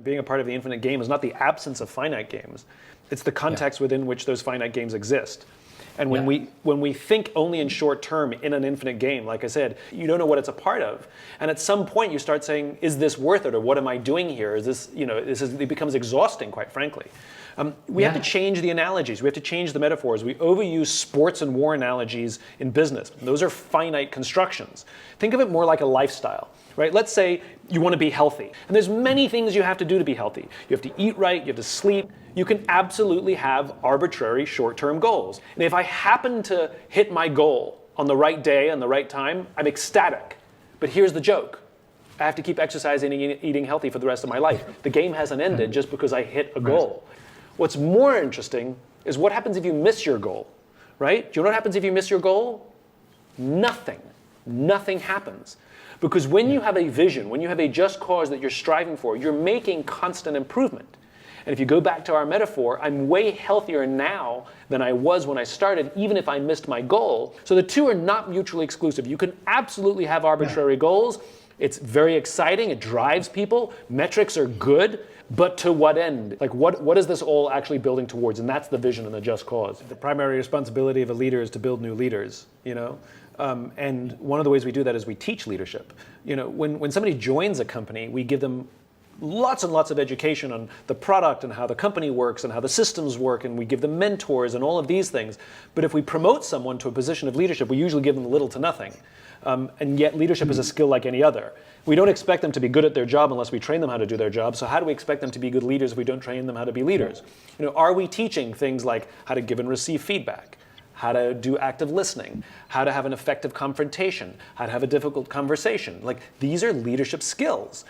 being a part of the infinite game is not the absence of finite games. It's the context within which those finite games exist. And when we think only in short term in an infinite game, like I said, you don't know what it's a part of. And at some point you start saying, is this worth it? Or what am I doing here? Is this, it becomes exhausting, quite frankly. We have to change the analogies. We have to change the metaphors. We overuse sports and war analogies in business. Those are finite constructions. Think of it more like a lifestyle, right? Let's say you want to be healthy. And there's many things you have to do to be healthy. You have to eat right, you have to sleep. You can absolutely have arbitrary short-term goals. And if I happen to hit my goal on the right day and the right time, I'm ecstatic. But here's the joke. I have to keep exercising and eating healthy for the rest of my life. The game hasn't ended just because I hit a goal. What's more interesting is what happens if you miss your goal, right? Do you know what happens if you miss your goal? Nothing. Nothing happens. Because when you have a vision, when you have a just cause that you're striving for, you're making constant improvement. And if you go back to our metaphor, I'm way healthier now than I was when I started, even if I missed my goal. So the two are not mutually exclusive. You can absolutely have arbitrary goals. It's very exciting. It drives people. Metrics are good. But to what end? Like, what is this all actually building towards? And that's the vision and the just cause. The primary responsibility of a leader is to build new leaders, and one of the ways we do that is we teach leadership. When somebody joins a company, we give them lots and lots of education on the product and how the company works and how the systems work, and we give them mentors and all of these things. But if we promote someone to a position of leadership, we usually give them little to nothing. And yet leadership is a skill like any other. We don't expect them to be good at their job unless we train them how to do their job. So how do we expect them to be good leaders if we don't train them how to be leaders? Are we teaching things like how to give and receive feedback, how to do active listening, how to have an effective confrontation, how to have a difficult conversation? Like, these are leadership skills.